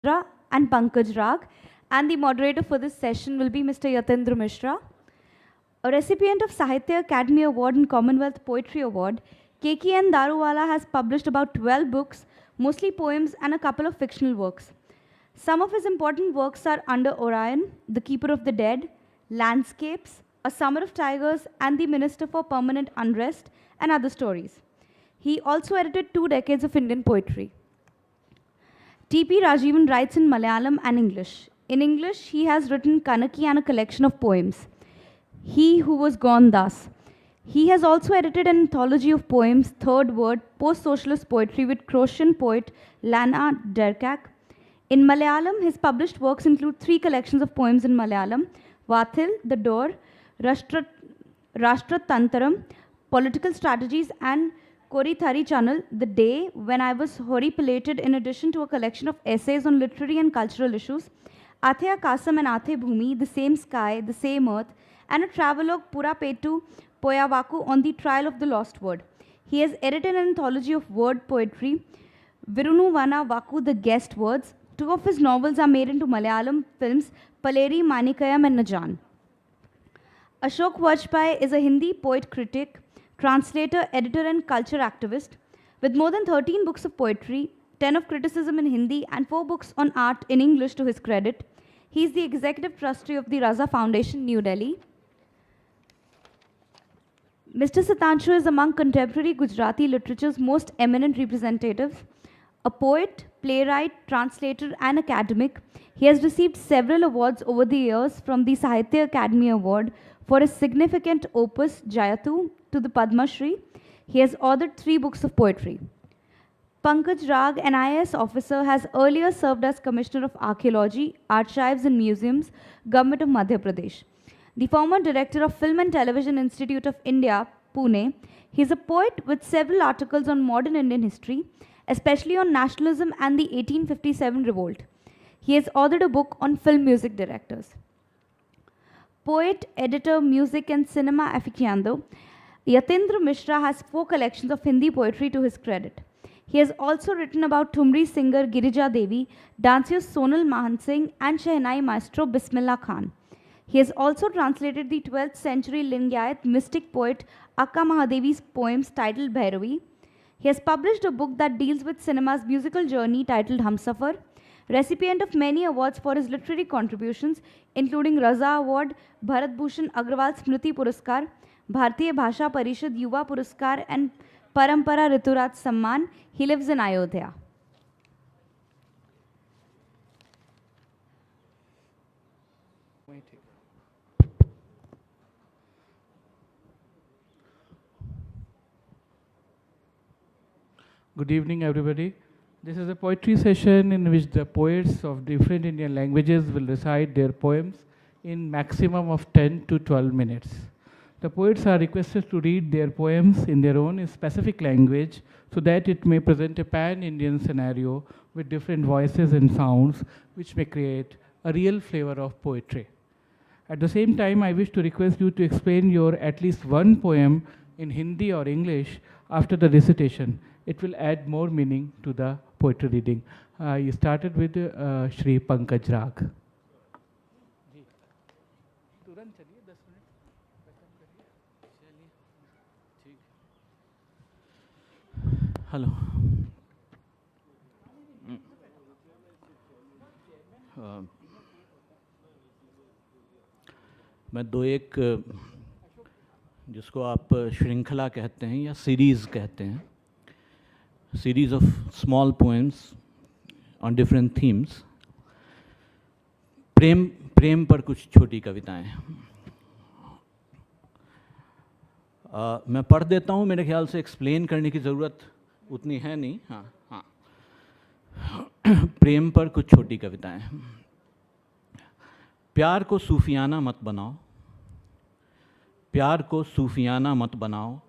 Mishra and Pankaj Rag, and the moderator for this session will be Mr. Yatindra Mishra. A recipient of Sahitya Academy Award and Commonwealth Poetry Award, KKN Daruwala has published about 12 books, mostly poems and a couple of fictional works. Some of his important works are Under Orion, The Keeper of the Dead, Landscapes, A Summer of Tigers, and The Minister for Permanent Unrest, and other stories. He also edited 2 decades of Indian poetry. T.P. Rajivan writes in Malayalam and English. In English, he has written Kanaki and a collection of poems. He Who Was Gone Thus. He has also edited an anthology of poems, Third Word, post-socialist poetry with Croatian poet Lana Derkak. In Malayalam, his published works include 3 collections of poems in Malayalam, Vathil, The Door, Rashtratantaram, Political Strategies, and Korithari Channel, The Day When I Was Horripilated, in addition to a collection of essays on literary and cultural issues, Athe Akasam and Athe Bhumi, The Same Sky, The Same Earth, and a travelogue Pura Petu Poyavaku on the Trial of the Lost Word. He has edited an anthology of word poetry, Virunu Vana Vaku, The Guest Words. 2 of his novels are made into Malayalam films, Paleri, Manikayam, and Najan. Ashok Vajpayee is a Hindi poet critic, translator, editor, and culture activist. With more than 13 books of poetry, 10 of criticism in Hindi, and 4 books on art in English to his credit. He is the executive trustee of the Raza Foundation, New Delhi. Mr. Satanshu is among contemporary Gujarati literature's most eminent representatives. A poet, playwright, translator, and academic, he has received several awards over the years, from the Sahitya Academy Award for his significant opus Jayatu to the Padma Shri. He has authored 3 books of poetry. Pankaj Rag, an IAS officer, has earlier served as Commissioner of Archaeology, Archives and Museums, Government of Madhya Pradesh. The former director of Film and Television Institute of India, Pune, he is a poet with several articles on modern Indian history, especially on nationalism and the 1857 revolt. He has authored a book on film music directors. Poet, editor, music and cinema aficionado, Yatindra Mishra has 4 collections of Hindi poetry to his credit. He has also written about Thumri singer Girija Devi, dancers Sonal Mahan Singh, and Shehnai maestro Bismillah Khan. He has also translated the 12th century Lingayat mystic poet Akka Mahadevi's poems titled Bhairavi. He has published a book that deals with cinema's musical journey titled Humsafar, recipient of many awards for his literary contributions, including Raza Award, Bharat Bhushan Agrawal Smriti Puraskar, Bharatiya Bhasha Parishad Yuva Puraskar, and Parampara Rituraj Samman. He lives in Ayodhya. Good evening, everybody. This is a poetry session in which the poets of different Indian languages will recite their poems in maximum of 10 to 12 minutes. The poets are requested to read their poems in their own specific language so that it may present a pan-Indian scenario with different voices and sounds, which may create a real flavor of poetry. At the same time, I wish to request you to explain your at least one poem in Hindi or English after the recitation. It will add more meaning to the poetry reading. You started with Shri Pankaj Rag. Hello मैं 2-1 जिसको आप श्रृंखला कहते हैं या series कहते हैं, series of small poems on different themes. प्रेम पर कुछ छोटी कविताएं मैं पढ़ देता हूँ. मेरे ख्याल से एक्सप्लेन करने की ज़रूरत उतनी है नहीं. हाँ प्रेम पर कुछ छोटी कविताएं. प्यार को सूफियाना मत बनाओ, प्यार को सूफियाना मत बनाओ,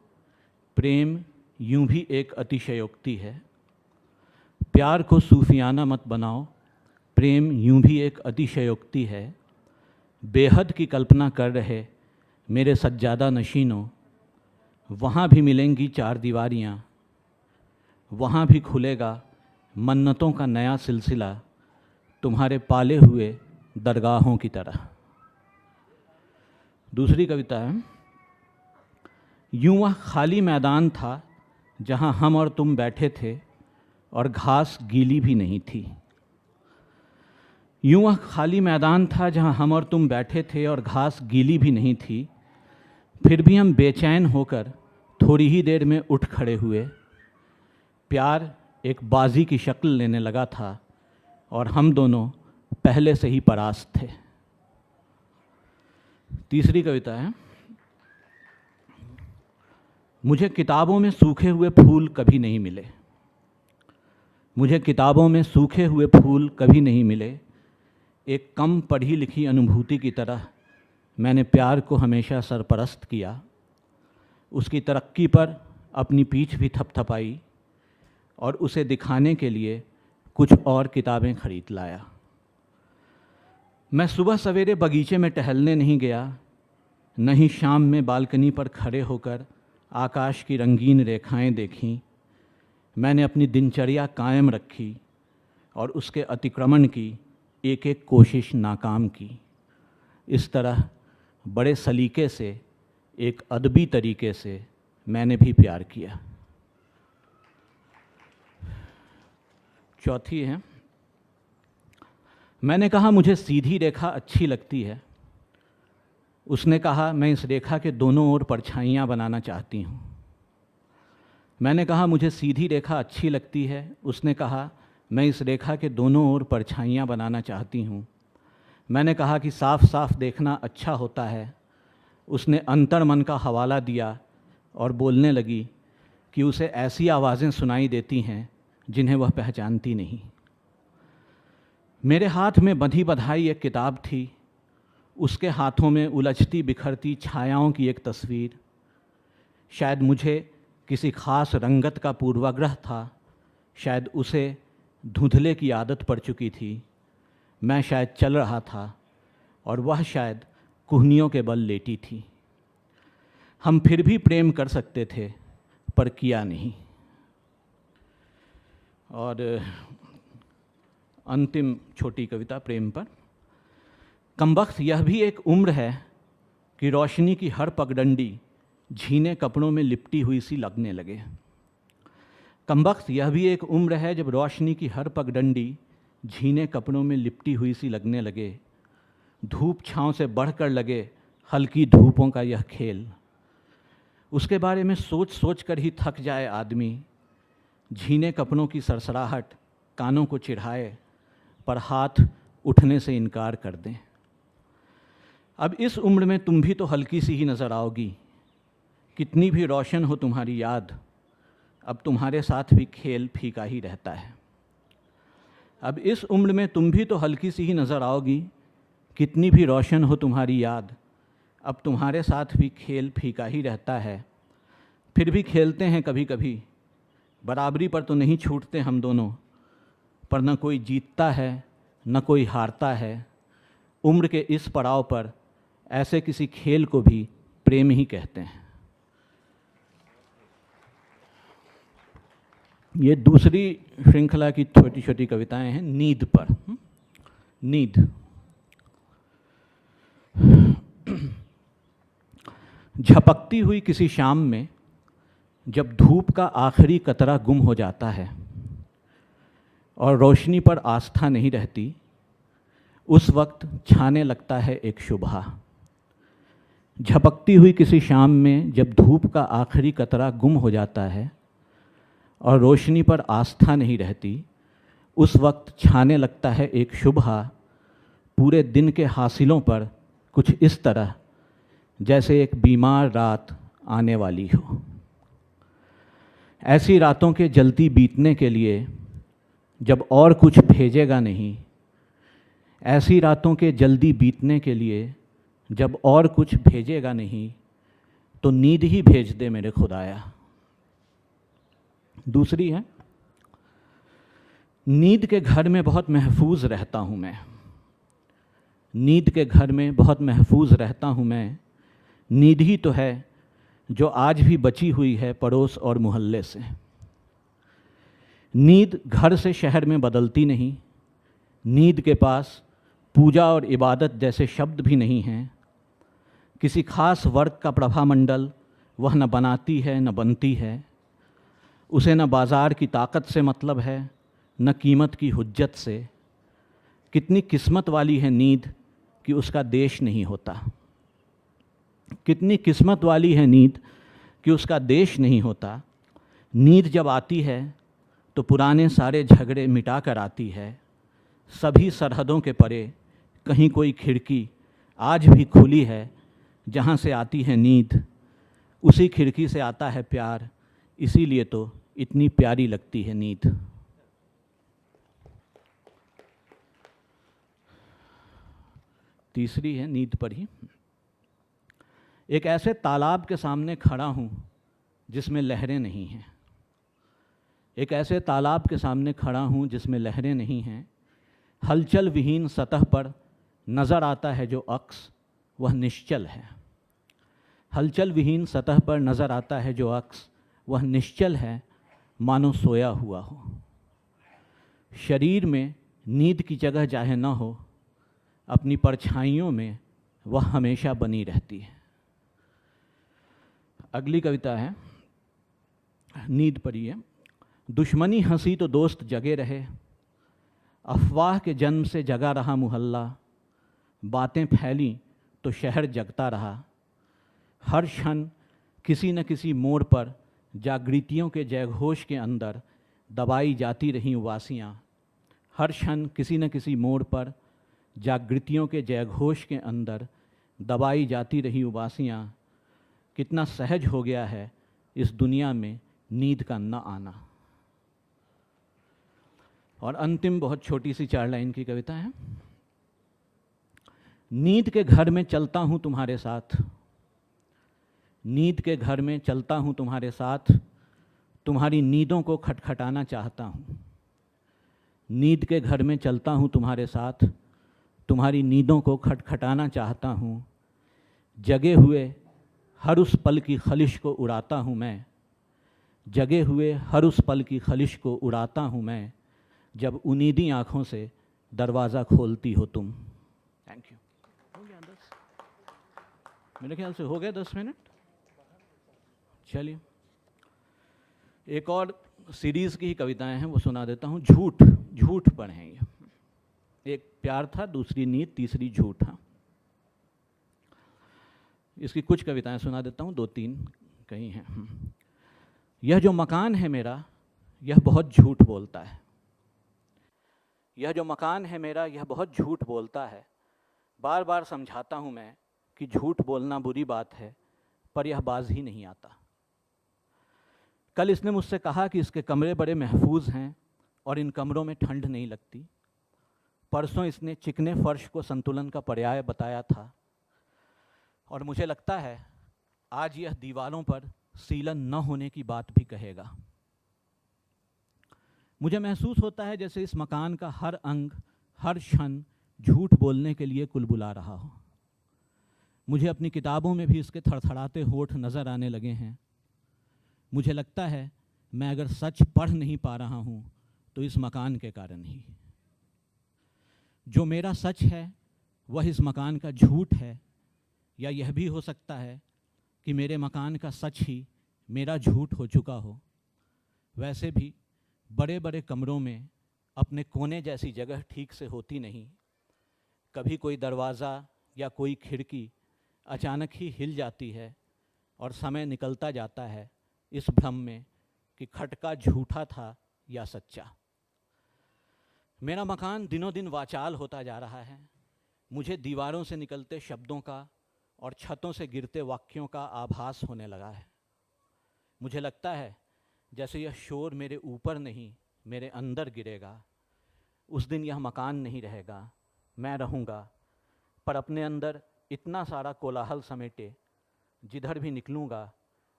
प्रेम यूं भी एक अतिशयोक्ति है. प्यार को सूफियाना मत बनाओ, प्रेम यूं भी एक अतिशयोक्ति है. बेहद की कल्पना कर रहे मेरे सज्जादा नशीनों, वहाँ भी मिलेंगी 4 तुम्हारे पाले हुए दरगाहों की तरह। दूसरी कविता है, यूं वह खाली मैदान था जहां हम और तुम बैठे थे और घास गीली भी नहीं थी। यूं वह खाली मैदान था जहां हम और तुम बैठे थे और घास गीली भी नहीं थी, फिर भी हम बेचैन होकर थोड़ी ही देर में उठ खड़े हुए। प्यार एक बाजी की शक्ल लेने लगा था और हम दोनों पहले से ही परास्त थे। तीसरी कविता है, मुझे किताबों में सूखे हुए फूल कभी नहीं मिले। मुझे किताबों में सूखे हुए फूल कभी नहीं मिले। एक कम पढ़ी लिखी अनुभूति की तरह मैंने प्यार को हमेशा सरपरस्त किया। उसकी तरक्की पर अपनी पीठ भी थपथपाई और उसे दिखाने के लिए कुछ और किताबें खरीद लाया। मैं सुबह सवेरे बगीचे में टहलने नहीं गया, न ही शाम में बालकनी पर खड़े होकर आकाश की रंगीन रेखाएं देखीं। मैंने अपनी दिनचर्या कायम रखी और उसके अतिक्रमण की एक एक कोशिश नाकाम की। इस तरह बड़े सलीके से, एक अदबी तरीके से मैंने भी प्यार किया। चौथी है, मैंने कहा मुझे सीधी रेखा अच्छी लगती है। उसने कहा मैं इस रेखा के दोनों ओर परछाइयाँ बनाना चाहती हूँ। मैंने कहा मुझे सीधी रेखा अच्छी लगती है। उसने कहा मैं इस रेखा के दोनों ओर परछाइयाँ बनाना चाहती हूँ। मैंने कहा कि साफ साफ देखना अच्छा होता है। उसने अंतर्मन का हवाला दिया और बोलने लगी कि उसे ऐसी आवाज़ें सुनाई देती हैं जिन्हें वह पहचानती नहीं। मेरे हाथ में बंधी बधाई एक किताब थी। उसके हाथों में उलझती बिखरती छायाओं की एक तस्वीर। शायद मुझे किसी खास रंगत का पूर्वाग्रह था, शायद उसे धुंधले की आदत पड़ चुकी थी। मैं शायद चल रहा था और वह शायद कुहनियों के बल लेटी थी। हम फिर भी प्रेम कर सकते थे पर किया नहीं। और अंतिम छोटी कविता प्रेम पर, कमबख्त यह भी एक उम्र है कि रोशनी की हर पगडंडी झीने कपड़ों में लिपटी हुई सी लगने लगे। कमबख्त यह भी एक उम्र है जब रोशनी की हर पगडंडी झीने कपड़ों में लिपटी हुई सी लगने लगे। धूप छाँव से बढ़कर लगे हल्की धूपों का यह खेल। उसके बारे में सोच सोच कर ही थक जाए आदमी। झीने कपड़ों की सरसराहट कानों को चिढ़ाए पर हाथ उठने से इनकार कर दें। अब इस उम्र में तुम भी तो हल्की सी ही नज़र आओगी। कितनी भी रोशन हो तुम्हारी याद, अब तुम्हारे साथ भी खेल फीका ही रहता है। अब इस उम्र में तुम भी तो हल्की सी ही नज़र आओगी। कितनी भी रोशन हो तुम्हारी याद, अब तुम्हारे साथ भी खेल फीका ही रहता है। फिर भी खेलते हैं कभी कभी, बराबरी पर तो नहीं छूटते हम दोनों। पर न कोई जीतता है न कोई हारता है। उम्र के इस पड़ाव पर ऐसे किसी खेल को भी प्रेम ही कहते हैं। ये दूसरी श्रृंखला की छोटी छोटी कविताएं हैं नींद पर। नींद। झपकती हुई किसी शाम में जब धूप का आखिरी कतरा गुम हो जाता है और रोशनी पर आस्था नहीं रहती, उस वक्त छाने लगता है एक शुबहा। झपकती हुई किसी शाम में जब धूप का आखिरी कतरा गुम हो जाता है और रोशनी पर आस्था नहीं रहती, उस वक्त छाने लगता है एक शुबहा। पूरे दिन के हासिलों पर कुछ इस तरह जैसे एक बीमार रात आने वाली हो। ऐसी रातों के जल्दी बीतने के लिए जब और कुछ भेजेगा नहीं, ऐसी रातों के जल्दी बीतने के लिए जब और कुछ भेजेगा नहीं, तो नींद ही भेज दे मेरे खुदाया। दूसरी है, नींद के घर में बहुत महफूज रहता हूँ मैं। नींद के घर में बहुत महफूज रहता हूँ मैं। नींद ही तो है जो आज भी बची हुई है पड़ोस और मोहल्ले से। नींद घर से शहर में बदलती नहीं, नींद के पास पूजा और इबादत जैसे शब्द भी नहीं हैं। किसी खास वर्ग का प्रभामंडल वह न बनाती है न बनती है। उसे न बाज़ार की ताकत से मतलब है न कीमत की हुज्जत से। कितनी किस्मत वाली है नींद कि उसका देश नहीं होता। कितनी किस्मत वाली है नींद कि उसका देश नहीं होता। नींद जब आती है तो पुराने सारे झगड़े मिटा कर आती है। सभी सरहदों के परे कहीं कोई खिड़की आज भी खुली है जहाँ से आती है नींद। उसी खिड़की से आता है प्यार, इसीलिए तो इतनी प्यारी लगती है नींद। तीसरी है नींद पर ही। एक ऐसे तालाब के सामने खड़ा हूँ जिसमें लहरें नहीं हैं। एक ऐसे तालाब के सामने खड़ा हूँ जिसमें लहरें नहीं हैं। हलचल विहीन सतह पर नज़र आता है जो अक्स, वह निश्चल है। हलचल विहीन सतह पर नज़र आता है जो अक्स, वह निश्चल है, मानो सोया हुआ हो। शरीर में नींद की जगह चाहे न हो, अपनी परछाइयों में वह हमेशा बनी रहती है। अगली कविता है नींद पर ही है। दुश्मनी हंसी तो दोस्त जगे रहे, अफवाह के जन्म से जगा रहा मोहल्ला। बातें फैली तो शहर जगता रहा। हर क्षण किसी न किसी मोड़ पर जागृतियों के जयघोष के अंदर दबाई जाती रहीं उबासियाँ। हर क्षण किसी न किसी मोड़ पर जागृतियों के जयघोष के अंदर दबाई जाती रही उबासियाँ। कितना सहज हो गया है इस दुनिया में नींद का न आना। और अंतिम बहुत छोटी सी 4 लाइन की कविता है। नींद के घर में चलता हूँ तुम्हारे साथ, नींद के घर में चलता हूँ तुम्हारे साथ, तुम्हारी नींदों को खटखटाना चाहता हूँ। नींद के घर में चलता हूँ तुम्हारे साथ, तुम्हारी नींदों को खटखटाना चाहता हूँ। जगे हुए हर उस पल की खलिश को उड़ाता हूँ मैं, जगे हुए हर उस पल की खलिश को उड़ाता हूँ मैं, जब उनीदी आँखों से दरवाज़ा खोलती हो तुम। Thank you. हो गया 10, मेरे ख्याल से हो गया 10 मिनट। चलिए एक और सीरीज़ की ही कविताएं हैं, वो सुना देता हूँ। झूठ, झूठ पर हैं ये। एक प्यार था, दूसरी नींद, तीसरी झूठ। हाँ, इसकी कुछ कविताएं सुना देता हूँ, 2-3 कहीं हैं। यह जो मकान है मेरा, यह बहुत झूठ बोलता है। यह जो मकान है मेरा, यह बहुत झूठ बोलता है। बार बार समझाता हूँ मैं कि झूठ बोलना बुरी बात है, पर यह बाज ही नहीं आता। कल इसने मुझसे कहा कि इसके कमरे बड़े महफूज हैं और इन कमरों में ठंड नहीं लगती। परसों इसने चिकने फर्श को संतुलन का पर्याय बताया था, और मुझे लगता है आज यह दीवारों पर सीलन न होने की बात भी कहेगा। मुझे महसूस होता है जैसे इस मकान का हर अंग हर क्षण झूठ बोलने के लिए कुलबुला रहा हो। मुझे अपनी किताबों में भी इसके थड़थड़ाते होठ नज़र आने लगे हैं। मुझे लगता है मैं अगर सच पढ़ नहीं पा रहा हूँ तो इस मकान के कारण ही। जो मेरा सच है वह इस मकान का झूठ है, या यह भी हो सकता है कि मेरे मकान का सच ही मेरा झूठ हो चुका हो। वैसे भी बड़े बड़े कमरों में अपने कोने जैसी जगह ठीक से होती नहीं। कभी कोई दरवाज़ा या कोई खिड़की अचानक ही हिल जाती है और समय निकलता जाता है इस भ्रम में कि खटका झूठा था या सच्चा। मेरा मकान दिनों दिन वाचाल होता जा रहा है। मुझे दीवारों से निकलते शब्दों का और छतों से गिरते वाक्यों का आभास होने लगा है। मुझे लगता है जैसे यह शोर मेरे ऊपर नहीं मेरे अंदर गिरेगा। उस दिन यह मकान नहीं रहेगा, मैं रहूँगा, पर अपने अंदर इतना सारा कोलाहल समेटे जिधर भी निकलूँगा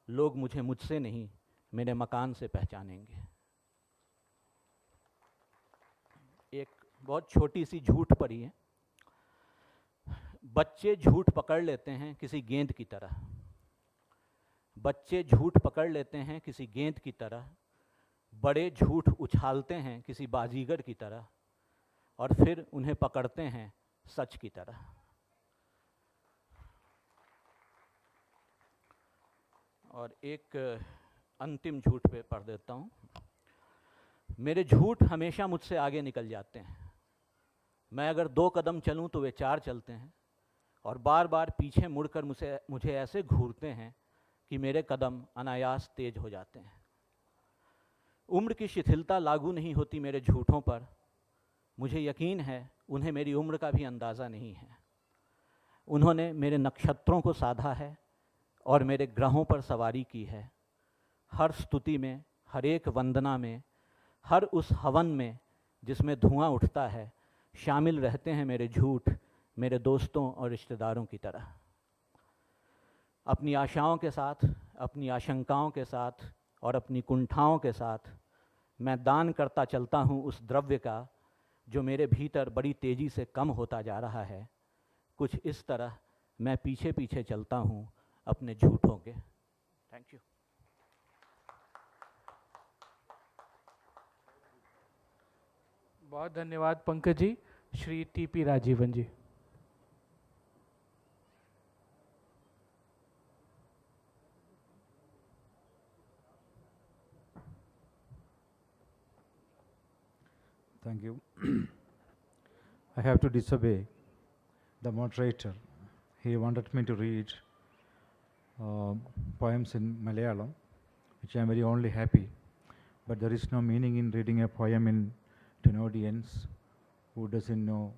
लोग मुझे मुझसे नहीं मेरे मकान से पहचानेंगे। एक बहुत छोटी सी झूठ पड़ी है। बच्चे झूठ पकड़ लेते हैं किसी गेंद की तरह। बच्चे झूठ पकड़ लेते हैं किसी गेंद की तरह। बड़े झूठ उछालते हैं किसी बाजीगर की तरह। और फिर उन्हें पकड़ते हैं सच की तरह। और एक अंतिम झूठ पे पढ़ देता हूँ। मेरे झूठ हमेशा मुझसे आगे निकल जाते हैं। मैं अगर 2 कदम चलूँ तो वे 4 चलते हैं, और बार बार पीछे मुड़कर मुझे ऐसे घूरते हैं कि मेरे कदम अनायास तेज हो जाते हैं। उम्र की शिथिलता लागू नहीं होती मेरे झूठों पर। मुझे यकीन है उन्हें मेरी उम्र का भी अंदाज़ा नहीं है। उन्होंने मेरे नक्षत्रों को साधा है और मेरे ग्रहों पर सवारी की है। हर स्तुति में, हर एक वंदना में, हर उस हवन में जिसमें धुआं उठता है, शामिल रहते हैं मेरे झूठ, मेरे दोस्तों और रिश्तेदारों की तरह। अपनी आशाओं के साथ, अपनी आशंकाओं के साथ और अपनी कुंठाओं के साथ मैं दान करता चलता हूँ उस द्रव्य का जो मेरे भीतर बड़ी तेज़ी से कम होता जा रहा है। कुछ इस तरह मैं पीछे पीछे चलता हूँ अपने झूठों के। Thank you. बहुत धन्यवाद Pankaj ji. Shri T P. Rajeevan ji. Thank you. I have to disobey the moderator. He wanted me to read poems in Malayalam, which I am very only happy. But there is no meaning in reading a poem to an audience who doesn't know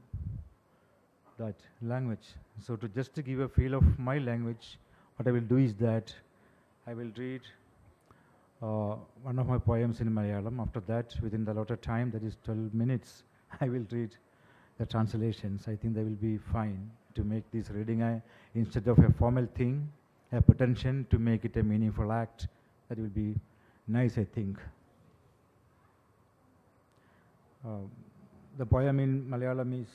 that language. So just to give a feel of my language, what I will do is that I will read one of my poems in Malayalam. After that, within the allotted time, that is 12 minutes, I will read the translations. I think they will be fine to make this reading instead of a formal thing, a pretension, to make it a meaningful act. That will be nice, I think. The poem in Malayalam is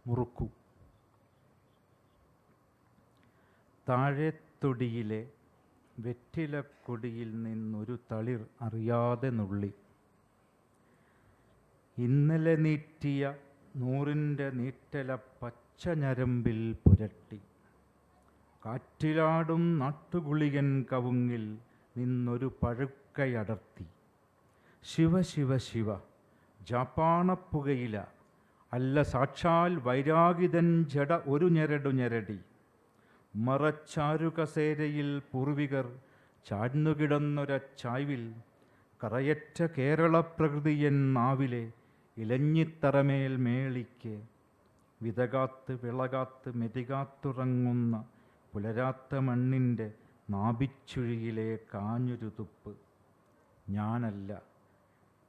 Murukku. താഴെത്തൊടിയിലെ വെറ്റിലക്കൊടിയിൽ നിന്നൊരു തളിർ അറിയാതെ നുള്ളി, ഇന്നലെ നീറ്റിയ 100ൻ്റെ നീറ്റല പച്ച ഞരമ്പിൽ പുരട്ടി, കാറ്റിലാടും നാട്ടുകുളികൻ കവുങ്ങിൽ നിന്നൊരു പഴുക്കയടർത്തി, ശിവ ശിവ ശിവ ജാപ്പാണപ്പുകയില, അല്ല സാക്ഷാൽ വൈരാഗിതൻ ജട ഒരു ഞെരടു ഞെരടി, മറച്ചാരുകസേരയിൽ പൂർവികർ ചാഴ്ന്നുകിടന്നൊരച്ചായ്വിൽ, കറയറ്റ കേരള പ്രകൃതിയൻ നാവിലെ ഇലഞ്ഞിത്തറമേൽ മേളിക്ക്, വിതകാത്ത് വിളകാത്ത് മെതികാത്തുറങ്ങുന്ന പുലരാത്ത മണ്ണിൻ്റെ നാഭിച്ചുഴിയിലെ കാഞ്ഞൊരു തുപ്പ്, ഞാനല്ല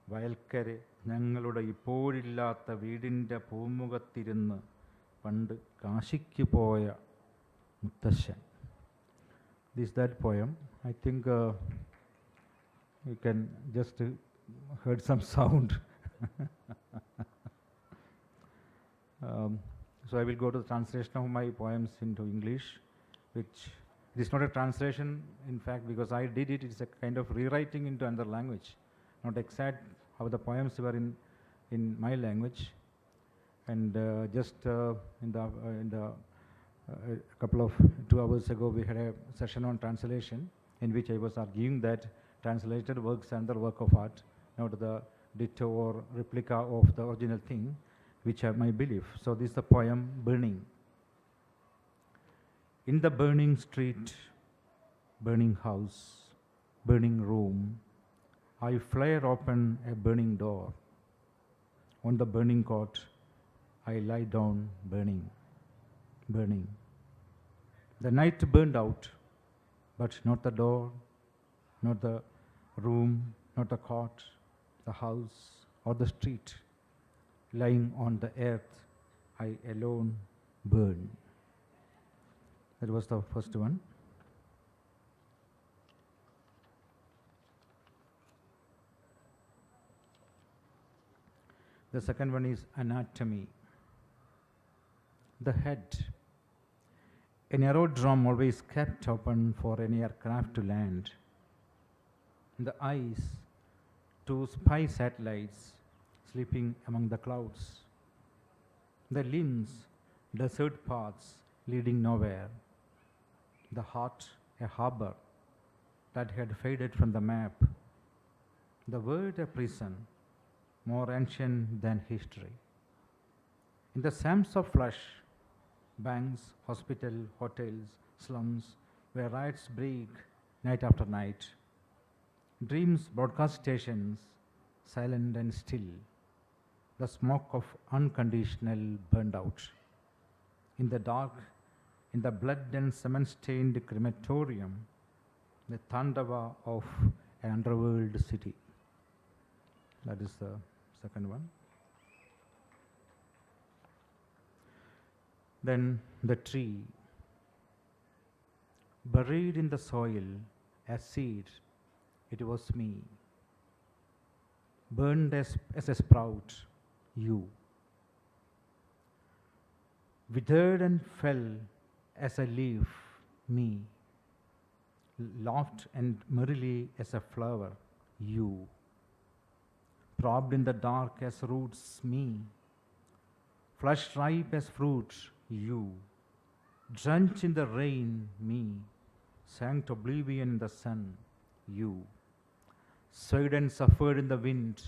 വയൽക്കരെ ഞങ്ങളുടെ ഇപ്പോഴില്ലാത്ത വീടിൻ്റെ പൂമുഖത്തിരുന്ന് പണ്ട് കാശിക്ക് പോയ മുത്തശ്ശൻ. This is that poem. I think you can just heard some sound. So I will go to the translation of my poems into English, which it is not a translation, in fact, because I did it. It's a kind of rewriting into another language, not exact how the poems were in my language. And just in the a couple of 2 hours ago, we had a session on translation in which I was arguing that translated works are the work of art, not the ditto or replica of the original thing, which are my belief. So this is the poem Burning. In the burning street, burning house, burning room, I flare open a burning door. On the burning cot, I lie down burning, burning. The night burned out, but not the door, not the room, not the cot, the house, or the street. Lying on the earth, I alone burn. That was the first one. The second one is anatomy. The head. An aerodrome always kept open for any aircraft to land. The eyes, 2 spy satellites sleeping among the clouds. The limbs, desert paths leading nowhere. The heart, a harbor that had faded from the map. The word, a prison, more ancient than history. In the Psalms of flesh, banks, hospital, hotels, slums, where riots break night after night. Dreams, broadcast stations, silent and still. The smoke of unconditional burned out. In the dark, in the blood and cement-stained crematorium, the Tandava of an underworld city. That is the second one. Then the tree, buried in the soil as seed, it was me. Burned as a sprout, you. Withered and fell as a leaf, me. Laughed and merrily as a flower, you. Probed in the dark as roots, me. Flushed ripe as fruit, you. Drenched in the rain, me. Sank to oblivion in the sun, you. Swayed and suffered in the wind,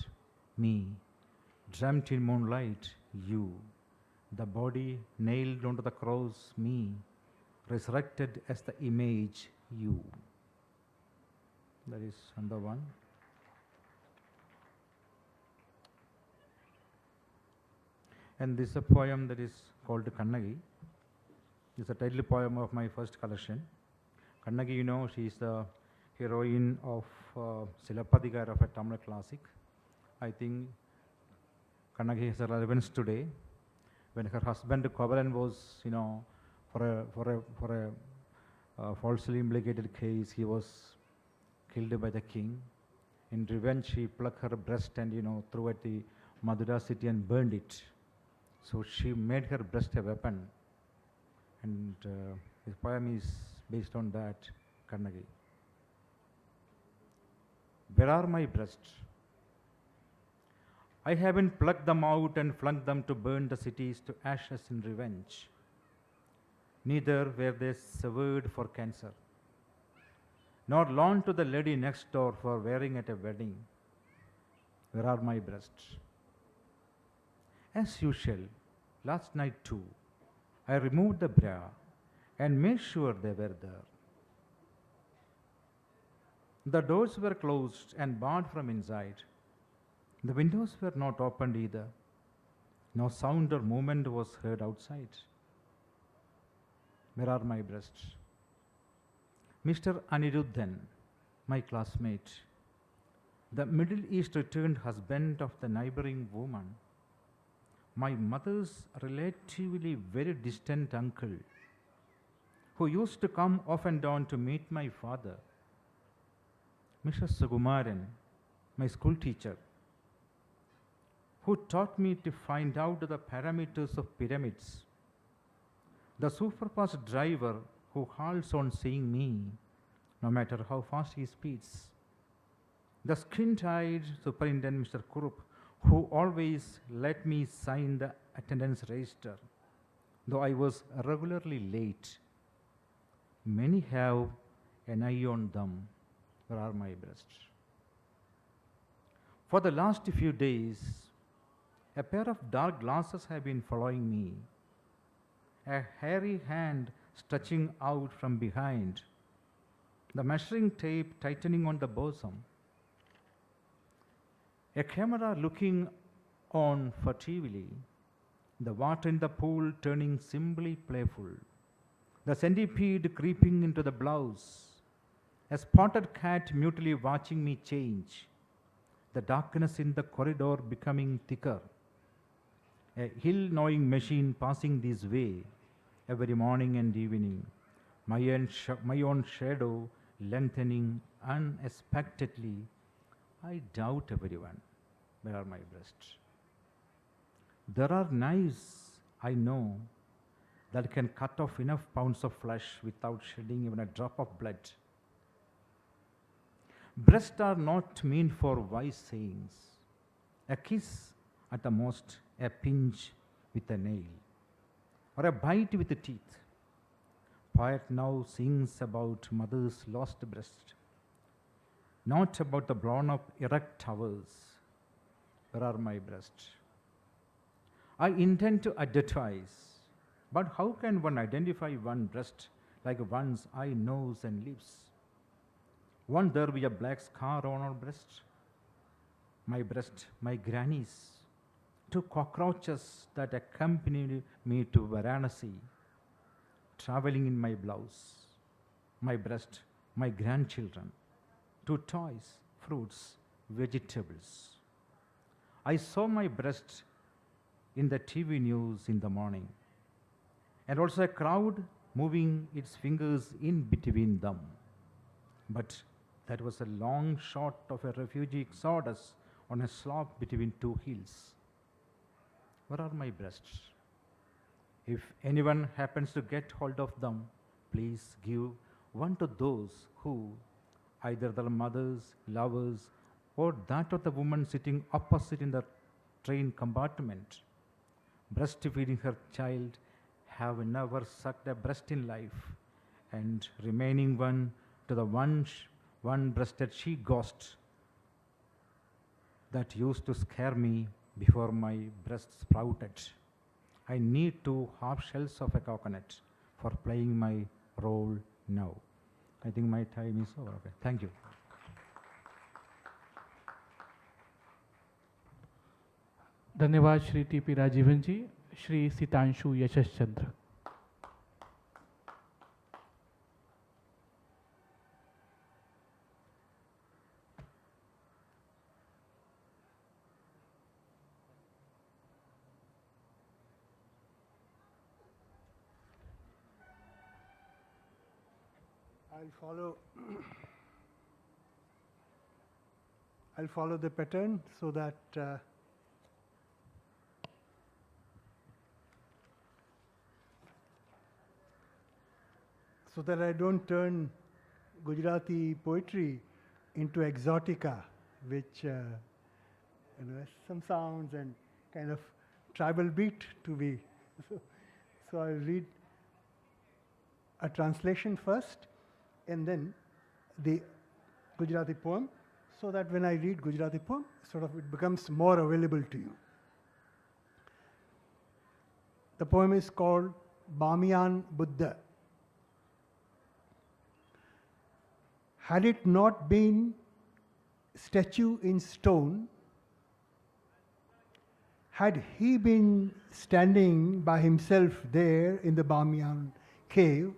me. Dreamt in moonlight, you. The body nailed onto the cross, me. Resurrected as the image, you. That is another one. And this is a poem that is called Kannagi. It's a title poem of my first collection. Kannagi, you know, she is the heroine of Silappathigar of a Tamil classic. I think Kannagi has a relevance today. When her husband Kovalan was, you know, for a falsely implicated case, he was killed by the king. In revenge, he plucked her breast and, you know, threw at the Madura city and burned it. So she made her breast a weapon, and his poem is based on that, Kannagi. Where are my breasts? I haven't plucked them out and flung them to burn the cities to ashes in revenge. Neither were they severed for cancer, nor loaned to the lady next door for wearing at a wedding. Where are my breasts? As usual, last night too, I removed the bra and made sure they were there. The doors were closed and barred from inside. The windows were not opened either. No sound or movement was heard outside. Where are my breasts? Mr. Aniruddhan, my classmate, the Middle East returned husband of the neighboring woman, my mother's relatively very distant uncle, who used to come off and on to meet my father, Mr. Sugumaran, my school teacher, who taught me to find out the parameters of pyramids, the superfast driver who halts on seeing me, no matter how fast he speeds, the squint-eyed superintendent, Mr. Kurup, who always let me sign the attendance register, though I was regularly late. Many have an eye on them. Where are my breasts? For the last few days, a pair of dark glasses have been following me, a hairy hand stretching out from behind, the measuring tape tightening on the bosom, a camera looking on furtively, the water in the pool turning simply playful, the centipede creeping into the blouse, a spotted cat mutely watching me change, the darkness in the corridor becoming thicker, a hill-gnawing machine passing this way every morning and evening, my own shadow lengthening unexpectedly. I doubt everyone. Where are my breasts? There are knives, I know, that can cut off enough pounds of flesh without shedding even a drop of blood. Breasts are not meant for wise sayings. A kiss, at the most, a pinch, with a nail, or a bite with the teeth. Poet now sings about mother's lost breast, not about the blown up erect towers. Where are my breasts? I intend to advertise, but how can one identify one breast like one's eye, nose, and lips? Won't there be a black scar on our breast? My breast, my granny's, two cockroaches that accompanied me to Varanasi, traveling in my blouse. My breast, my grandchildren, two toys, fruits, vegetables. I saw my breast in the TV news in the morning, and also a crowd moving its fingers in between them. But that was a long shot of a refugee exodus on a slope between two hills. Where are my breasts? If anyone happens to get hold of them, please give one to those who, either their mothers, lovers, or that of the woman sitting opposite in the train compartment, breastfeeding her child, have never sucked a breast in life, and remaining one to the one-breasted she-ghost that used to scare me before my breast sprouted. I need 2 half shells of a coconut for playing my role now. I think my time is over. Okay. Thank you. धन्यवाद Shri T P. Rajeevan ji. Shri Sitanshu Yashas Chandra. I'll follow the pattern so that I don't turn Gujarati poetry into exotica, which has some sounds and kind of tribal beat to be. So I'll read a translation first, and then the Gujarati poem, so that when I read Gujarati poem, sort of it becomes more available to you. The poem is called Bamiyan Buddha. Had it not been statue in stone, had he been standing by himself there in the Bamiyan cave,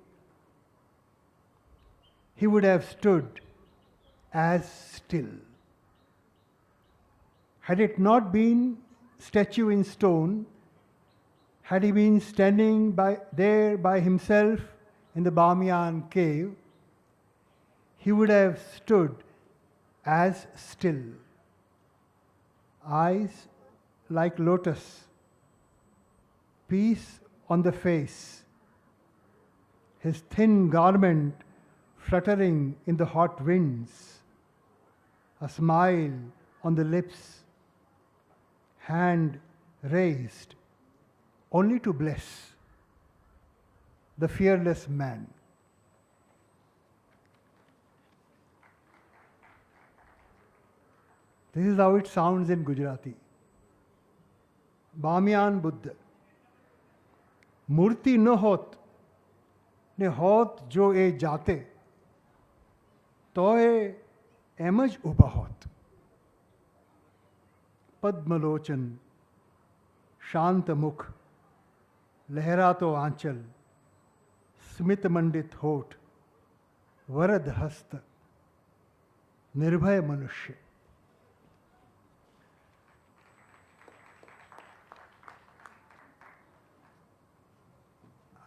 he would have stood as still. Had it not been statue in stone, had he been standing there by himself in the Bamiyan cave, he would have stood as still. Eyes like lotus, peace on the face, his thin garment fluttering in the hot winds, a smile on the lips, hand raised only to bless the fearless man. This is how it sounds in Gujarati. Bamiyan Buddha. Murti no hot, ne hot jo e jate, toye emaj uba hot. Padmalochan, Shanta Mukh, Lehrato Anchal, Smit Mandit Hot, Varad Hasta, Nirbhay Manushya.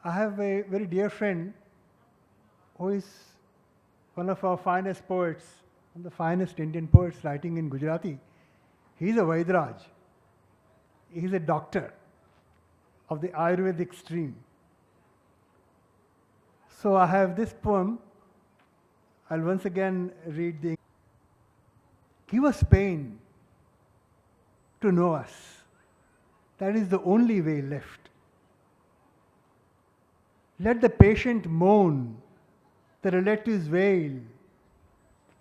I have a very dear friend who is one of our finest poets, one of the finest Indian poets writing in Gujarati. He's a Vaidraj. He's a doctor of the Ayurvedic stream. So I have this poem. I'll once again read the. Give us pain to know us. That is the only way left. Let the patient moan, the relatives wail,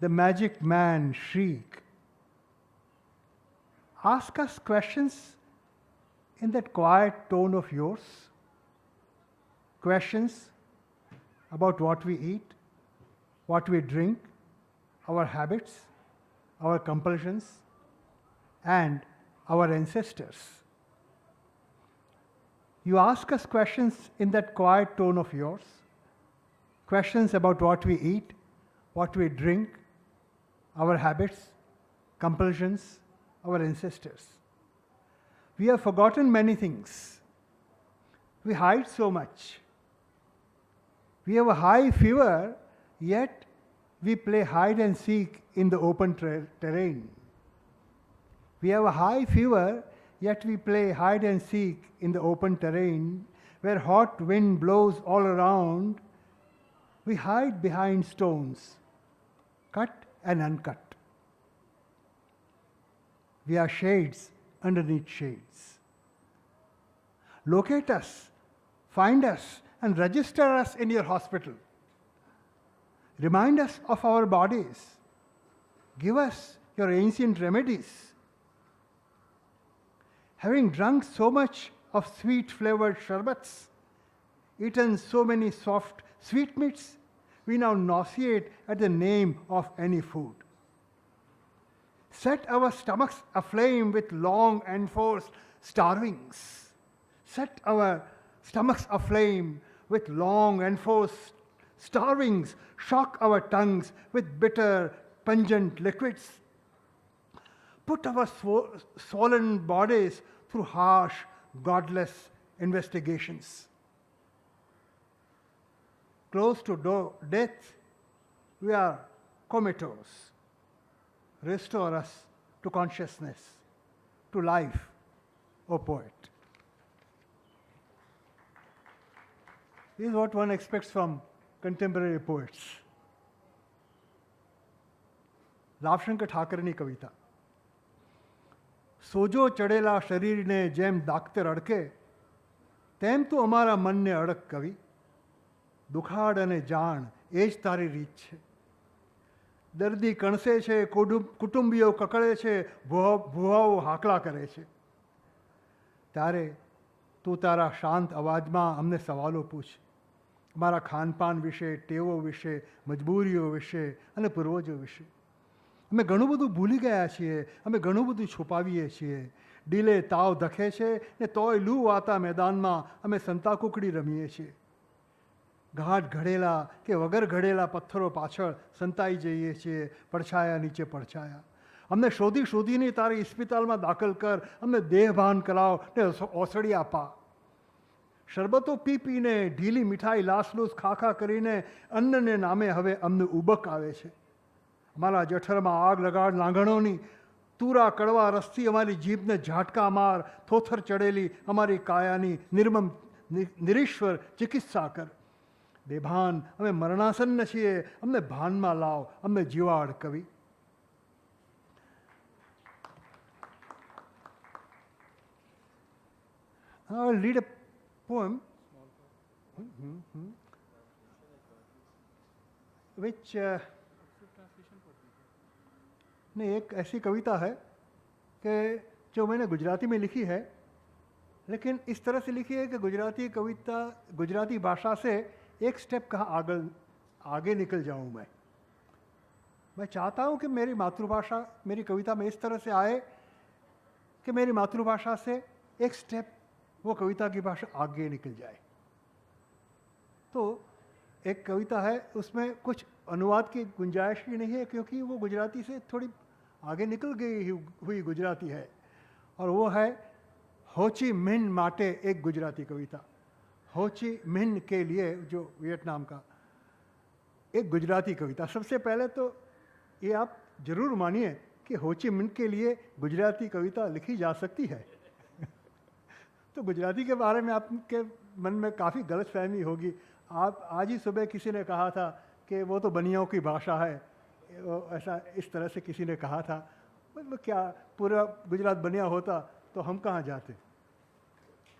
the magic man shriek. Ask us questions in that quiet tone of yours. Questions about what we eat, what we drink, our habits, our compulsions, and our ancestors. You ask us questions in that quiet tone of yours, questions about what we eat, what we drink, our habits, compulsions, our ancestors. We have forgotten many things. We hide so much. We have a high fever, yet we play hide and seek in the open terrain. We have a high fever, yet we play hide and seek in the open terrain, where hot wind blows all around. We hide behind stones, cut and uncut. We are shades underneath shades. Locate us, find us, and register us in your hospital. Remind us of our bodies. Give us your ancient remedies. Having drunk so much of sweet-flavored sherbets, eaten so many soft sweetmeats, we now nauseate at the name of any food. Set our stomachs aflame with long enforced starvings. Set our stomachs aflame with long enforced starvings. Shock our tongues with bitter, pungent liquids. Put our swollen bodies through harsh, godless investigations. Close to death, we are comatose. Restore us to consciousness, to life, O poet. This is what one expects from contemporary poets. Labhshankar ઠાકરની કવિતા. સોજો ચડેલા શરીરને જેમ દાક્તર અડકે, તેમ તું અમારા મનને અડક કવિ. દુખાડ અને જાણ એ જ તારી રીત છે. દર્દી કણસે છે, કુટુંબીઓ કકળે છે, ભુવાઓ હાકલા કરે છે. ત્યારે તું તારા શાંત અવાજમાં અમને સવાલો પૂછ. અમારા ખાનપાન વિશે, ટેવો વિશે, મજબૂરીઓ વિશે અને પૂર્વજો વિશે. અમે ઘણું બધું ભૂલી ગયા છીએ, અમે ઘણું બધું છુપાવીએ છીએ. ડીલે તાવ ધખે છે ને તોય લૂ વાતા મેદાનમાં અમે સંતાકુકડી રમીએ છીએ. ઘાટ ઘડેલા કે વગર ઘડેલા પથ્થરો પાછળ સંતાઈ જઈએ છીએ, પડછાયા નીચે પડછાયા. અમને શોધી શોધીને તારી ઇસ્પિતાલમાં દાખલ કર, અમને દેહભાન કરાવ ને ઓસડી આપા. શરબતો પી પીને, ઢીલી મીઠાઈ લાસલૂસ ખા ખા કરીને અન્નને નામે હવે અમને ઉબક આવે છે. અમારા જઠરમાં આગ લગાડ લાંઘણોની, તુરા કડવા રસથી અમારી જીભને ઝાટકા માર. થોથર ચડેલી અમારી કાયાની નિર્મમ નિરીશ્વર ચિકિત્સા કર. બેભાન અમે મરણાસન્ન છીએ, અમને ભાનમાં લાવ, અમને જીવાડ કવિ. I will read a poem which नहीं, एक ऐसी कविता है कि जो मैंने गुजराती में लिखी है, लेकिन इस तरह से लिखी है कि गुजराती कविता, गुजराती भाषा से एक स्टेप कहाँ आगे निकल जाऊँ मैं चाहता हूँ कि मेरी मातृभाषा मेरी कविता में इस तरह से आए कि मेरी मातृभाषा से एक स्टेप वो कविता की भाषा आगे निकल जाए. तो एक कविता है, उसमें कुछ अनुवाद की गुंजाइश ही नहीं है, क्योंकि वो गुजराती से थोड़ी आगे निकल गई हुई गुजराती है. और वो है होची मिन्ह माटे एक गुजराती कविता. होची मिन्ह के लिए, जो वियतनाम का, एक गुजराती कविता. सबसे पहले तो ये आप जरूर मानिए कि होची मिन्ह के लिए गुजराती कविता लिखी जा सकती है. तो गुजराती के बारे में आपके मन में काफ़ी गलतफहमी होगी. आप आज ही सुबह किसी ने कहा था कि वो तो बनियाओं की भाषा है, ऐसा इस तरह से किसी ने कहा था. मतलब क्या पूरा गुजरात बनिया होता तो हम कहाँ जाते.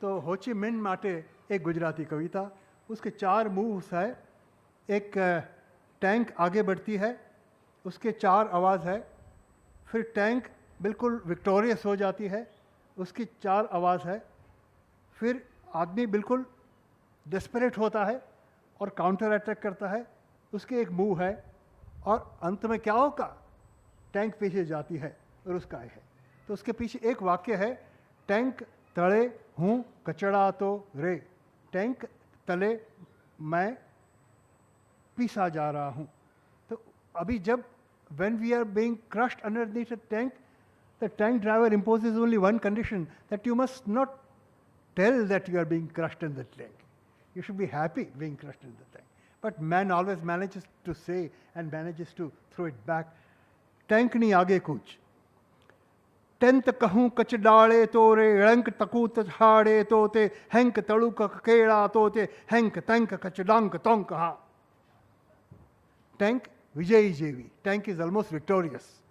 तो होची मिन माटे एक गुजराती कविता, उसके 4 मूव्स है। एक टैंक आगे बढ़ती है, उसके 4 आवाज़ है। फिर टैंक बिल्कुल विक्टोरियस हो जाती है, उसकी 4 आवाज़ है। फिर आदमी बिल्कुल डेस्परेट होता है और काउंटर अटैक करता है, उसके एक मूव है। और अंत में क्या होगा, टैंक पीछे जाती है और उसका है। तो उसके पीछे एक वाक्य है, टैंक तले हूँ कचड़ा तो रे, टैंक तले मैं पीसा जा रहा हूँ। तो अभी जब when we are being crushed underneath a tank, the tank driver imposes only one condition, that you must not tell that you are being crushed in the tank. You should be happy being crushed in the tank. But man always manages to say and manages to throw it back. Tank ni aage kuch. Tent kahun kach daale tore, rank takut haade tote, henk taluka kela tote, henk tank kach dank tonk ha. Tank Vijay Jevi. Tank is almost victorious.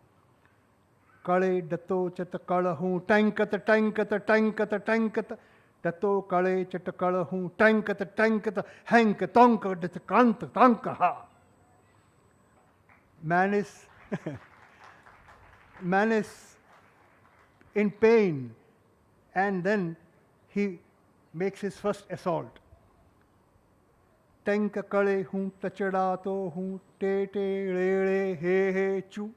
Kale dato chat kalahu, tankat tankat tankat tankat, dato kale chat kalahu, tankat tankat, hank tonka dat kant tanka ha. Man is in pain, and then he makes his first assault. Tank कड़े हूँ तचड़ा तो हूँ टे टे रे हे चू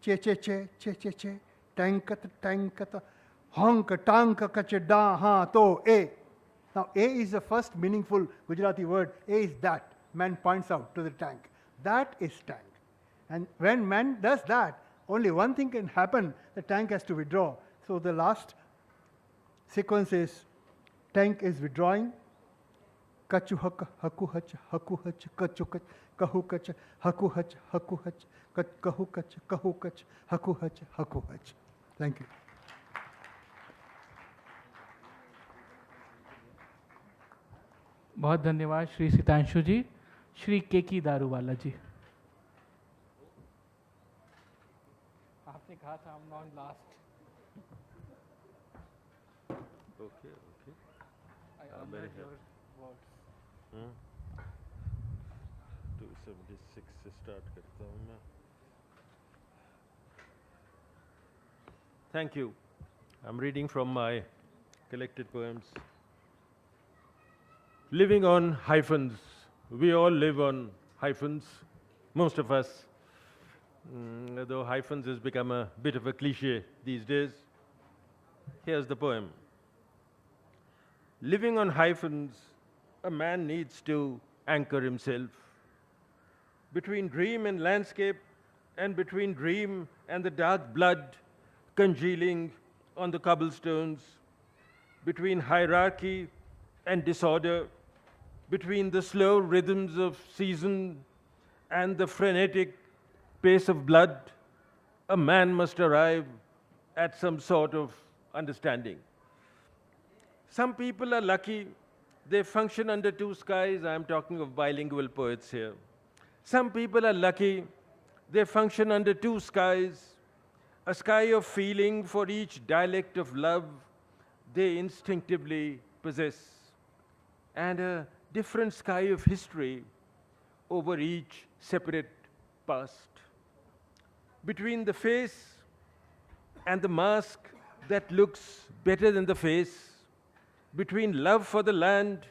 चे चे चे चे चे चे टैंकत टैंकत honk tank kach da ha to a. Now a is the first meaningful Gujarati word. A is that. Man points out to the tank. That is tank. And when man does that, only one thing can happen, the tank has to withdraw. So the last sequence is tank is withdrawing. Kachu hak, haku hach, kachu kach, kahu kach, haku hach, kahu kach, haku hach. Thank you. बहुत धन्यवाद श्री सितांशु जी। श्री केकी दारूवाला जी। आपने कहा था हम non last. Okay. I very honored happy. your words. 276 से start करता हूँ मैं। Thank you. I'm reading from my collected poems. Living on hyphens. We all live on hyphens, most of us. Though hyphens has become a bit of a cliche these days. Here's the poem. Living on hyphens, a man needs to anchor himself. Between dream and landscape, and between dream and the dark blood congealing on the cobblestones, between hierarchy and disorder, between the slow rhythms of season and the frenetic pace of blood, a man must arrive at some sort of understanding. Some people are lucky, they function under two skies. I'm talking of bilingual poets here. Some people are lucky, they function under two skies, a sky of feeling for each dialect of love they instinctively possess, and a different sky of history over each separate past. Between the face and the mask that looks better than the face, between love for the land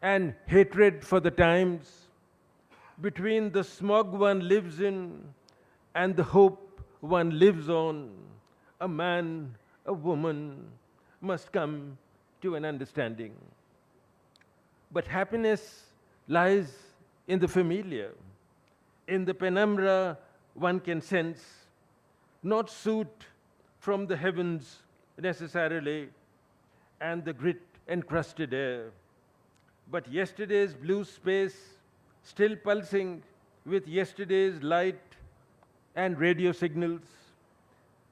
and hatred for the times, between the smog one lives in and the hope one lives on, a man, a woman must come to an understanding. But happiness lies in the familiar, in the penumbra one can sense, not suit from the heavens necessarily, and the grit-encrusted air, but yesterday's blue space still pulsing with yesterday's light and radio signals,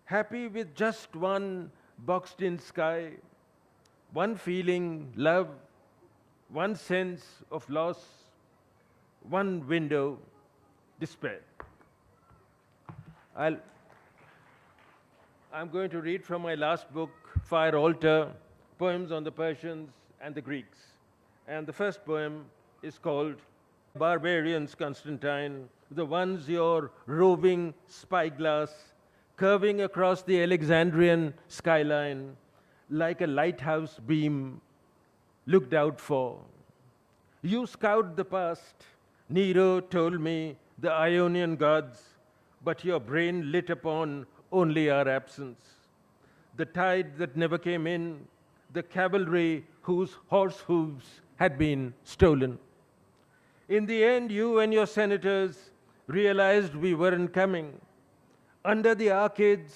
happy with just one boxed-in sky, one feeling, love, one sense of loss, one window, despair. I'm going to read from my last book, Fire Altar, poems on the Persians and the Greeks. And the first poem is called Barbarians, Constantine, the ones your roving spyglass curving across the Alexandrian skyline like a lighthouse beam looked out for. You scout the past, Nero told me, the Ionian gods, but your brain lit upon only our absence. The tide that never came in, the cavalry whose horse hooves had been stolen. In the end, you and your senators realized we weren't coming. Under the arcades,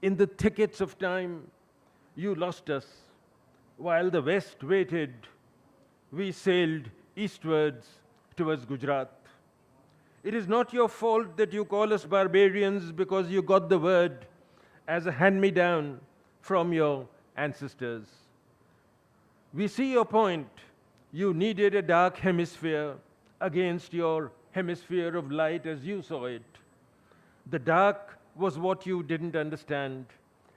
in the thickets of time, you lost us. While the West waited, we sailed eastwards towards Gujarat. It is not your fault that you call us barbarians because you got the word as a hand-me-down from your ancestors. We see your point. You needed a dark hemisphere against your hemisphere of light as you saw it. The dark was what you didn't understand,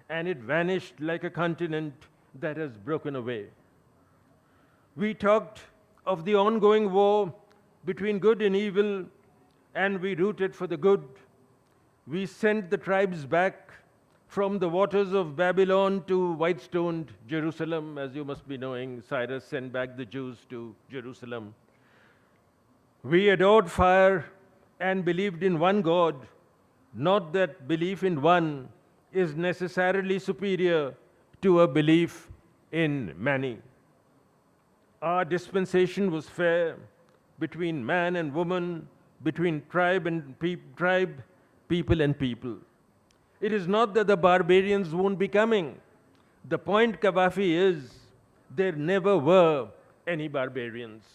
and it vanished like a continent that has broken away. We talked of the ongoing war between good and evil, and we rooted for the good. We sent the tribes back from the waters of Babylon to white-stoned Jerusalem. As you must be knowing, Cyrus sent back the Jews to Jerusalem. We adored fire and believed in one God, not that belief in one is necessarily superior to a belief in many. Our dispensation was fair between man and woman, between tribe and tribe, people and people. It is not that the barbarians won't be coming. The point, Kavafi, is there never were any barbarians.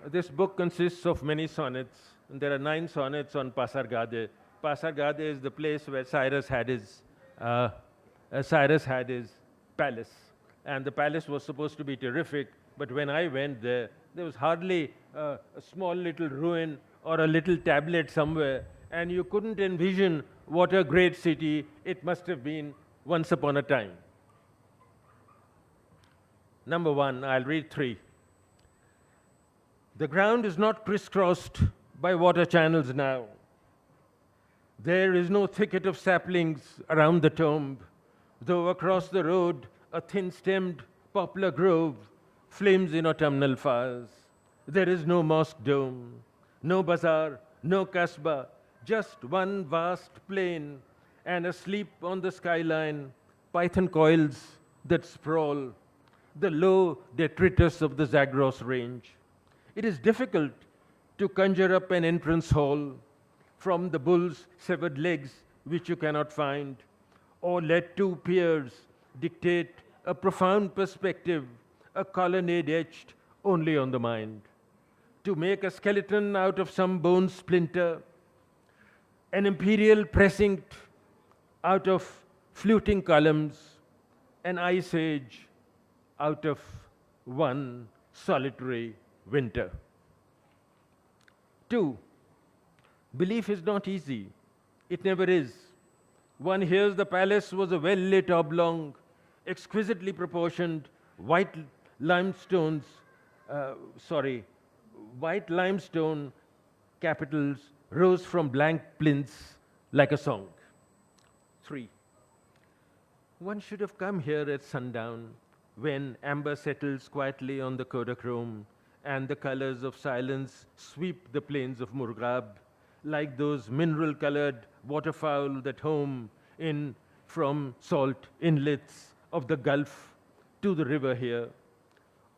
This book consists of many sonnets, and there are 9 sonnets on Pasargade. Pasargade is the place where Cyrus had his palace, and the palace was supposed to be terrific, but when I went there, there was hardly a small little ruin or a little tablet somewhere, and you couldn't envision what a great city it must have been once upon a time. Number 1, I'll read 3. The ground is not crisscrossed by water channels now. There is no thicket of saplings around the tomb, though across the road a thin-stemmed poplar grove flames in autumnal fires. There is no mosque dome, no bazaar, no kasbah, just one vast plain, and asleep on the skyline, python coils that sprawl, the low detritus of the Zagros range. It is difficult to conjure up an entrance hall from the bull's severed legs, which you cannot find, or let 2 piers dictate a profound perspective, a colonnade etched only on the mind. To make a skeleton out of some bone splinter, an imperial precinct out of fluting columns, an ice age out of one solitary winter. 2, belief is not easy. It never is. One hears the palace was a well-lit oblong, exquisitely proportioned, white limestone capitals rose from blank plinths like a song. 3, one should have come here at sundown when amber settles quietly on the Kodachrome and the colors of silence sweep the plains of Murghab like those mineral-colored waterfowl that home in from salt inlets of the Gulf to the river here.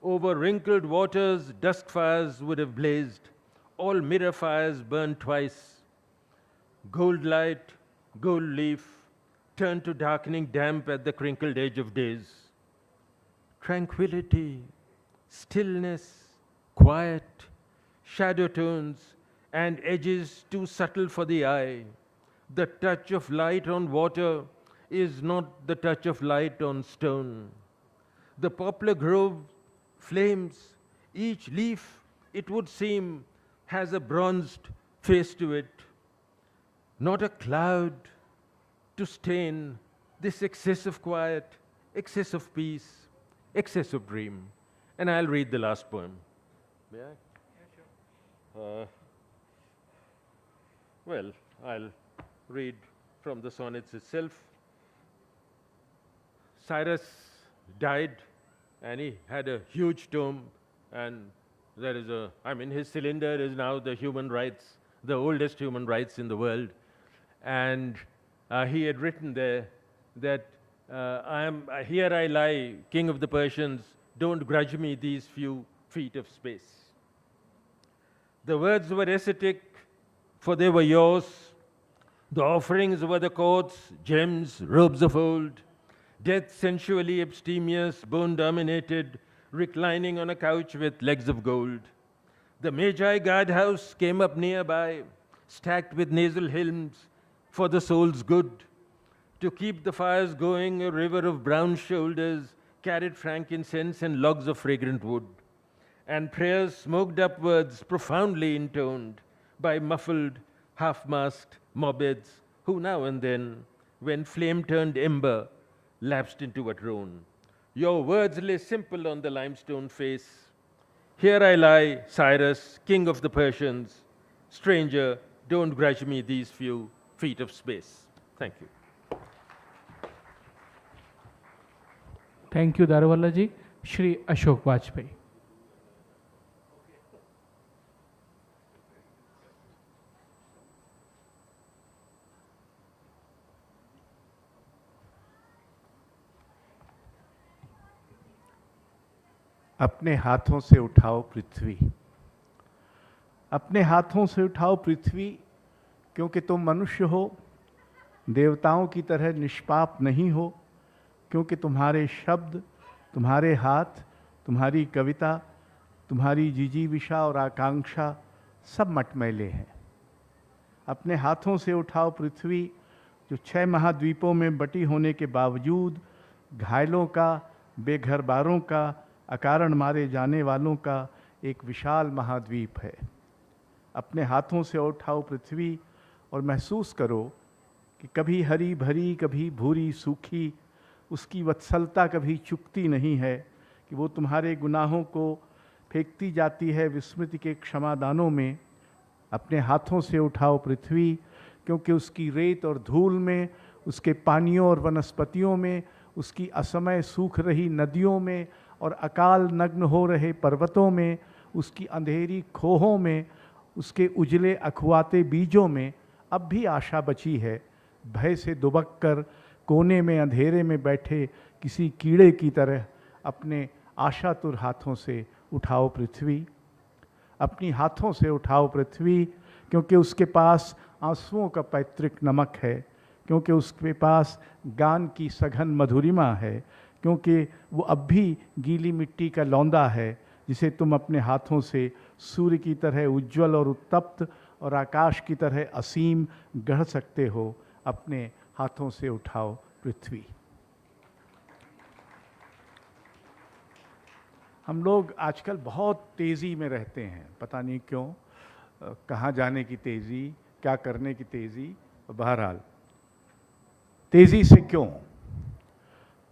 Over wrinkled waters, dusk fires would have blazed, all mirror fires burned twice. Gold light, gold leaf, turned to darkening damp at the crinkled edge of days. Tranquility, stillness, quiet, shadow tones, and edges too subtle for the eye. The touch of light on water is not the touch of light on stone. The poplar grove flames, each leaf, it would seem, has a bronzed face to it. Not a cloud, to stain this excess of quiet, excess of peace, excess of dream. And I'll read the last poem. May I? Yeah, sure. Well, I'll read from the sonnets itself. Cyrus died, and he had a huge tomb, and there is his cylinder is now the human rights, the oldest human rights in the world. And he had written there that here I lie, king of the Persians, don't grudge me these few feet of space. The words were ascetic, for they were yours. The offerings were the courts, gems, robes of old. Death sensually abstemious, bone-dominated, reclining on a couch with legs of gold. The Magi guardhouse came up nearby, stacked with nasal hymns for the soul's good. To keep the fires going, a river of brown shoulders carried frankincense and logs of fragrant wood, and prayers smoked upwards, profoundly intoned by muffled, half-masked mobbeds, who now and then, when flame turned ember, lapsed into a drone. Your words lay simple on the limestone face. Here I lie, Cyrus, king of the Persians. Stranger, don't grudge me these few feet of space. Thank you. Thank you, Daruwalla ji. Shri Ashok Vajpayee. अपने हाथों से उठाओ पृथ्वी, अपने हाथों से उठाओ पृथ्वी, क्योंकि तुम मनुष्य हो, देवताओं की तरह निष्पाप नहीं हो, क्योंकि तुम्हारे शब्द, तुम्हारे हाथ, तुम्हारी कविता, तुम्हारी जिजीविषा और आकांक्षा सब मटमैले हैं। अपने हाथों से उठाओ पृथ्वी, जो 6 महाद्वीपों में बटी होने के बावजूद घायलों का, बेघरबारों का, अकारण मारे जाने वालों का एक विशाल महाद्वीप है। अपने हाथों से उठाओ पृथ्वी और महसूस करो कि कभी हरी भरी, कभी भूरी सूखी, उसकी वत्सलता कभी चुकती नहीं है, कि वो तुम्हारे गुनाहों को फेंकती जाती है विस्मृति के क्षमादानों में। अपने हाथों से उठाओ पृथ्वी, क्योंकि उसकी रेत और धूल में, उसके पानियों और वनस्पतियों में, उसकी असमय सूख रही नदियों में और अकाल नग्न हो रहे पर्वतों में, उसकी अंधेरी खोहों में, उसके उजले अखुआते बीजों में अब भी आशा बची है। भय से दुबक कर कोने में अंधेरे में बैठे किसी कीड़े की तरह अपने आशातुर हाथों से उठाओ पृथ्वी। अपनी हाथों से उठाओ पृथ्वी, क्योंकि उसके पास आंसुओं का पैतृक नमक है, क्योंकि उसके पास गान की सघन मधुरिमा है, क्योंकि वो अब भी गीली मिट्टी का लौंदा है, जिसे तुम अपने हाथों से सूर्य की तरह उज्ज्वल और उत्तप्त और आकाश की तरह असीम गढ़ सकते हो। अपने हाथों से उठाओ पृथ्वी। हम लोग आजकल बहुत तेज़ी में रहते हैं, पता नहीं क्यों, कहाँ जाने की तेज़ी, क्या करने की तेज़ी, बहरहाल तेज़ी से क्यों?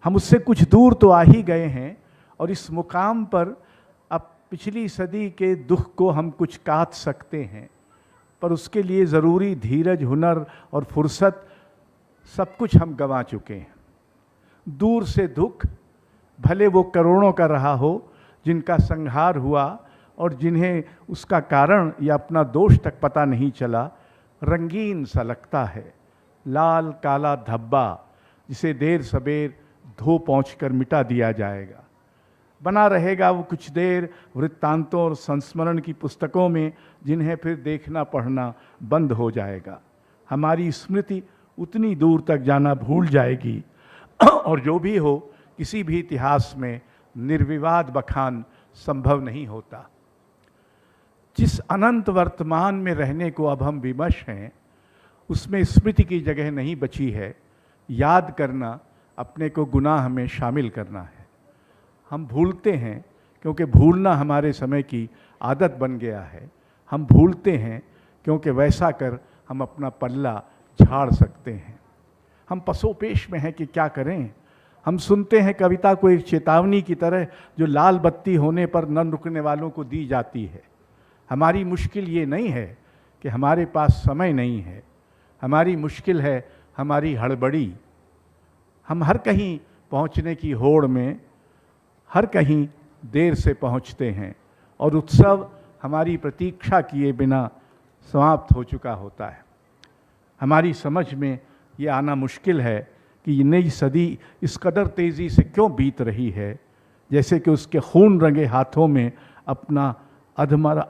हम उससे कुछ दूर तो आ ही गए हैं, और इस मुकाम पर अब पिछली सदी के दुख को हम कुछ काट सकते हैं, पर उसके लिए ज़रूरी धीरज, हुनर और फुर्सत सब कुछ हम गंवा चुके हैं। दूर से दुख, भले वो करोड़ों का रहा हो, जिनका संहार हुआ और जिन्हें उसका कारण या अपना दोष तक पता नहीं चला, रंगीन सा लगता है। लाल काला धब्बा, जिसे देर सबेर धो पहुँच कर मिटा दिया जाएगा। बना रहेगा वो कुछ देर वृत्तांतों और संस्मरण की पुस्तकों में, जिन्हें फिर देखना पढ़ना बंद हो जाएगा। हमारी स्मृति उतनी दूर तक जाना भूल जाएगी, और जो भी हो, किसी भी इतिहास में निर्विवाद बखान संभव नहीं होता। जिस अनंत वर्तमान में रहने को अब हम विमश हैं, उसमें स्मृति की जगह नहीं बची है। याद करना अपने को गुनाह में शामिल करना है। हम भूलते हैं क्योंकि भूलना हमारे समय की आदत बन गया है। हम भूलते हैं क्योंकि वैसा कर हम अपना पल्ला झाड़ सकते हैं। हम पसोपेश में हैं कि क्या करें। हम सुनते हैं कविता को एक चेतावनी की तरह जो लाल बत्ती होने पर न रुकने वालों को दी जाती है। हमारी मुश्किल ये नहीं है कि हमारे पास समय नहीं है, हमारी मुश्किल है हमारी हड़बड़ी। हम हर कहीं पहुंचने की होड़ में हर कहीं देर से पहुंचते हैं और उत्सव हमारी प्रतीक्षा किए बिना समाप्त हो चुका होता है। हमारी समझ में ये आना मुश्किल है कि ये नई सदी इस कदर तेज़ी से क्यों बीत रही है, जैसे कि उसके खून रंगे हाथों में अधमरा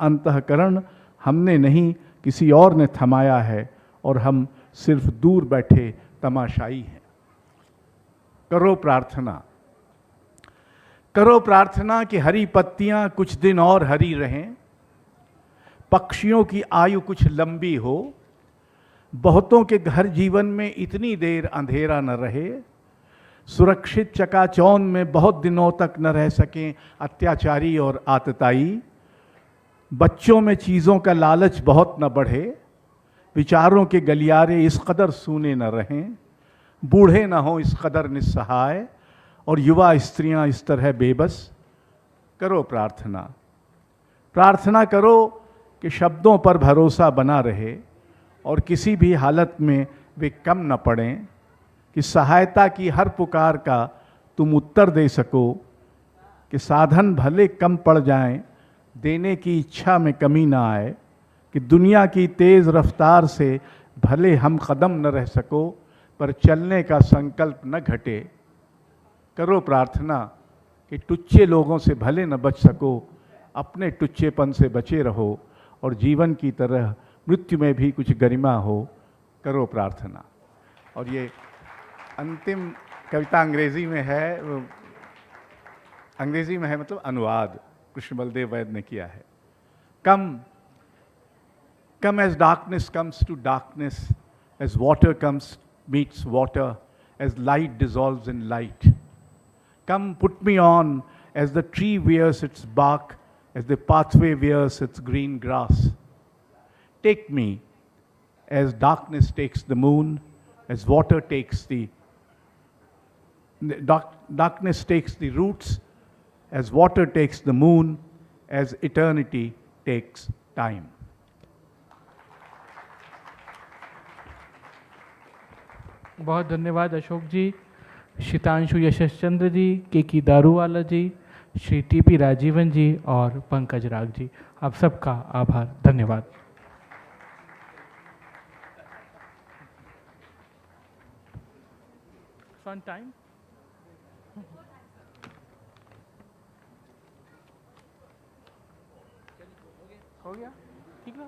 अंतःकरण हमने नहीं किसी और ने थमाया है और हम सिर्फ दूर बैठे तमाशाई हैं। करो प्रार्थना कि हरी पत्तियां कुछ दिन और हरी रहें, पक्षियों की आयु कुछ लंबी हो, बहुतों के घर जीवन में इतनी देर अंधेरा न रहे, सुरक्षित चकाचौंध में बहुत दिनों तक न रह सकें अत्याचारी और आतताई, बच्चों में चीज़ों का लालच बहुत न बढ़े, विचारों के गलियारे इस कदर सूने न रहें, बूढ़े न हों इस कदर निस्सहाय और युवा स्त्रियां इस तरह बेबस। करो प्रार्थना करो कि शब्दों पर भरोसा बना रहे और किसी भी हालत में वे कम न पड़ें, कि सहायता की हर पुकार का तुम उत्तर दे सको, कि साधन भले कम पड़ जाएं, देने की इच्छा में कमी ना आए, कि दुनिया की तेज़ रफ्तार से भले हम कदम न रह सको पर चलने का संकल्प न घटे। करो प्रार्थना कि टुच्चे लोगों से भले न बच सको, अपने टुच्चेपन से बचे रहो और जीवन की तरह मृत्यु में भी कुछ गरिमा हो। करो प्रार्थना। और ये अंतिम कविता अंग्रेजी में है, मतलब अनुवाद कृष्ण बलदेव वैद ने किया है। Come as darkness comes to darkness, as water comes meets water, as light dissolves in light. Come, put me on as the tree wears its bark, as the pathway wears its green grass. Take me as darkness takes the moon, as water takes darkness takes the roots, as water takes the moon, as eternity takes time. बहुत धन्यवाद अशोक जी, शीतांशु यशस्चंद्र जी, के दारूवाला जी, Shri T P. Rajeevan जी और पंकज राग जी, आप सबका आभार, धन्यवाद। On time हो गया, ठीक है।